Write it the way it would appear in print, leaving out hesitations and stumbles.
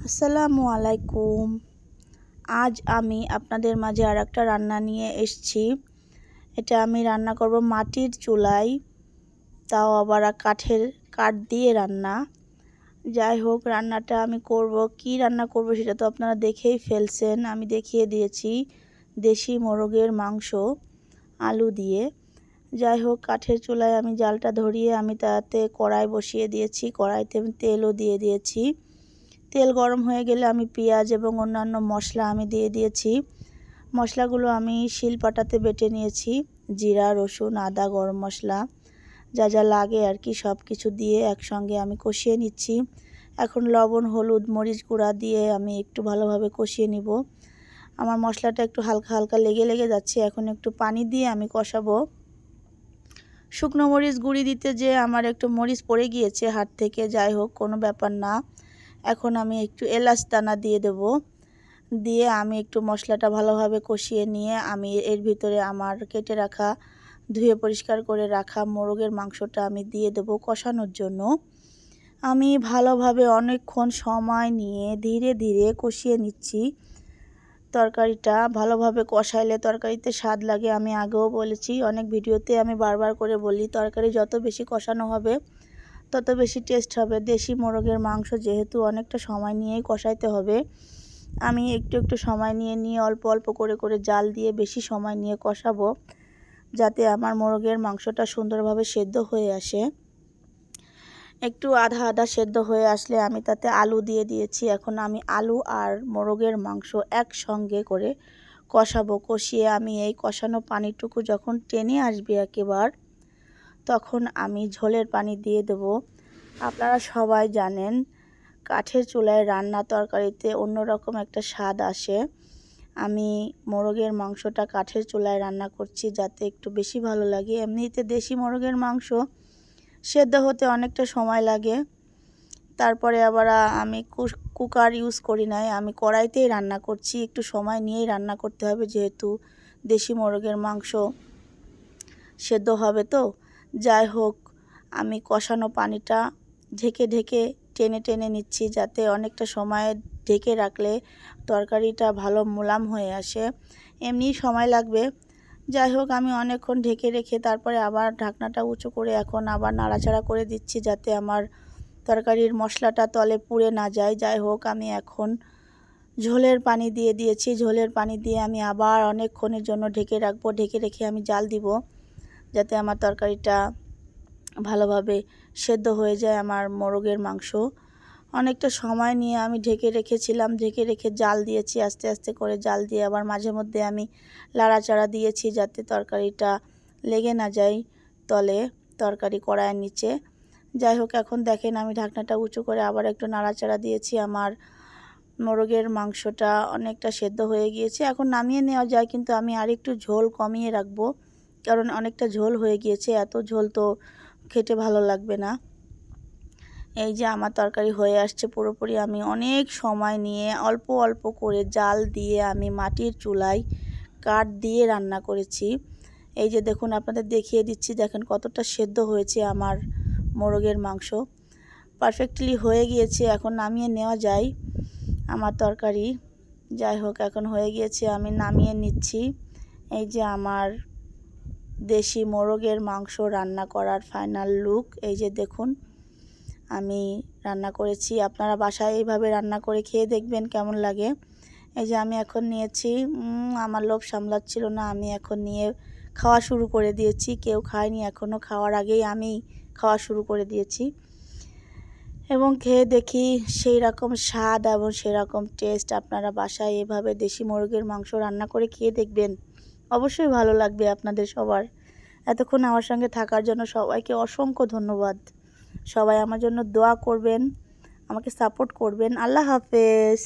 আসসালামু আলাইকুম। আজ আমি আপনাদের মাঝে আর একটা রান্না নিয়ে এসেছি। এটা আমি রান্না করব মাটির চুলায়, তাও আবার কাঠ দিয়ে রান্না। যাই হোক, রান্নাটা আমি করব, কি রান্না করব সেটা তো আপনারা দেখেই ফেলছেন। আমি দেখিয়ে দিয়েছি দেশি মোরগের মাংস আলু দিয়ে। যাই হোক, কাঠের চুলায় আমি জালটা ধরিয়ে আমি তাতে কড়াই বসিয়ে দিয়েছি। কড়াইতে আমি তেলও দিয়ে দিয়েছি। তেল গরম হয়ে গেলে আমি পেঁয়াজ এবং অন্যান্য মশলা আমি দিয়ে দিয়েছি। মশলাগুলো আমি শিলপাটাতে বেটে নিয়েছি। জিরা, রসুন, আদা, গরম মশলা যা যা লাগে আর কি, সব কিছু দিয়ে একসঙ্গে আমি কষিয়ে নিচ্ছি। এখন লবণ, হলুদ, মরিচ গুঁড়া দিয়ে আমি একটু ভালোভাবে কষিয়ে নিব। আমার মশলাটা একটু হালকা হালকা লেগে যাচ্ছে। এখন একটু পানি দিয়ে আমি কষাবো। শুকনো মরিচ গুঁড়ি দিতে যে আমার একটু মরিচ পড়ে গিয়েছে হাত থেকে, যাই হোক কোনো ব্যাপার না। এখন আমি একটু এলাচ দানা দিয়ে দেব। দিয়ে আমি একটু মশলাটা ভালোভাবে কষিয়ে নিয়ে আমি এর ভিতরে আমার কেটে রাখা, ধুয়ে পরিষ্কার করে রাখা মোরগের মাংসটা আমি দিয়ে দেব কষানোর জন্য। আমি ভালোভাবে অনেকক্ষণ সময় নিয়ে ধীরে ধীরে কষিয়ে নিচ্ছি। তরকারিটা ভালোভাবে কষাইলে তরকারিতে স্বাদ লাগে। আমি আগেও বলেছি, অনেক ভিডিওতে আমি বারবার করে বলি, তরকারি যত বেশি কষানো হবে তত বেশি টেস্ট হবে। দেশি মোরগের মাংস যেহেতু অনেকটা সময় নিয়েই কষাইতে হবে, আমি একটু সময় নিয়ে অল্প অল্প করে জাল দিয়ে বেশি সময় নিয়ে কষাবো, যাতে আমার মোরগের মাংসটা সুন্দরভাবে সেদ্ধ হয়ে আসে। একটু আধা সেদ্ধ হয়ে আসলে আমি তাতে আলু দিয়ে দিয়েছি। এখন আমি আলু আর মোরগের মাংস একসঙ্গে করে কষাবো। কষিয়ে আমি এই কষানো পানিটুকু যখন টেনে আসবে একেবারে, তখন আমি ঝোলের পানি দিয়ে দেব। আপনারা সবাই জানেন, কাঠের চুলায় রান্না তরকারিতে অন্যরকম একটা স্বাদ আসে। আমি মোরগের মাংসটা কাঠের চুলায় রান্না করছি যাতে একটু বেশি ভালো লাগে। এমনিতে দেশি মোরগের মাংস সেদ্ধ হতে অনেকটা সময় লাগে। তারপরে আবার আমি কুকার ইউজ করি নাই, আমি কড়াইতেই রান্না করছি। একটু সময় নিয়েই রান্না করতে হবে, যেহেতু দেশি মোরগের মাংস সেদ্ধ হবে তো। যাই হোক, আমি কষানো পানিটা ঢেকে টেনে নিচ্ছি, যাতে অনেকটা সময় ঢেকে রাখলে তরকারিটা ভালো মোলাম হয়ে আসে। এমনি সময় লাগবে। যাই হোক, আমি অনেকক্ষণ ঢেকে রেখে তারপরে আবার ঢাকনাটা উঁচু করে এখন আবার নাড়াচাড়া করে দিচ্ছি, যাতে আমার তরকারির মশলাটা তলে পুড়ে না যায়। যাই হোক, আমি এখন ঝোলের পানি দিয়ে দিয়েছি। ঝোলের পানি দিয়ে আমি আবার অনেকক্ষণের জন্য ঢেকে রাখবো। ঢেকে রেখে আমি জাল দিব, যাতে আমার তরকারিটা ভালোভাবে সেদ্ধ হয়ে যায়। আমার মোরগের মাংস অনেকটা সময় নিয়ে আমি ঢেকে রেখেছিলাম। ঢেকে রেখে জাল দিয়েছি, আস্তে করে জাল দিয়ে আবার মাঝে মধ্যে আমি লাড়াচাড়া দিয়েছি, যাতে তরকারিটা লেগে না যায় তলে, তরকারি কড়াইয়ের নিচে। যাই হোক, এখন দেখেন আমি ঢাকনাটা উঁচু করে আবার একটু নাড়াচাড়া দিয়েছি। আমার মোরগের মাংসটা অনেকটা সেদ্ধ হয়ে গিয়েছে। এখন নামিয়ে নেওয়া যায়, কিন্তু আমি আরেকটু ঝোল কমিয়ে রাখবো, কারণ অনেকটা ঝোল হয়ে গিয়েছে। এত ঝোল তো খেতে ভালো লাগবে না। এই যে আমার তরকারি হয়ে আসছে পুরোপুরি। আমি অনেক সময় নিয়ে অল্প করে জাল দিয়ে আমি মাটির চুলায় কাঠ দিয়ে রান্না করেছি। এই যে দেখুন, আপনাদের দেখিয়ে দিচ্ছি, দেখেন কতটা সেদ্ধ হয়েছে আমার মোরগের মাংস। পারফেক্টলি হয়ে গিয়েছে, এখন নামিয়ে নেওয়া যায় আমার তরকারি। যাই হোক, এখন হয়ে গিয়েছে, আমি নামিয়ে নিচ্ছি। এই যে আমার দেশি মোরগের মাংস রান্না করার ফাইনাল লুক। এই যে দেখুন, আমি রান্না করেছি। আপনারা বাসায় এইভাবে রান্না করে খেয়ে দেখবেন কেমন লাগে। এই যে আমি এখন নিয়েছি, আমার লোভ সামলাচ্ছিল না, আমি এখন নিয়ে খাওয়া শুরু করে দিয়েছি। কেউ খায়নি এখনও, খাওয়ার আগেই আমি খাওয়া শুরু করে দিয়েছি। এবং খেয়ে দেখি সেই রকম স্বাদ এবং সেরকম টেস্ট। আপনারা বাসায় এভাবে দেশি মুরগির মাংস রান্না করে খেয়ে দেখবেন, অবশ্যই ভালো লাগবে আপনাদের সবার। এতক্ষণ আমার সঙ্গে থাকার জন্য সবাইকে অসংখ্য ধন্যবাদ। সবাই আমার জন্য দোয়া করবেন, আমাকে সাপোর্ট করবেন। আল্লাহ হাফেজ।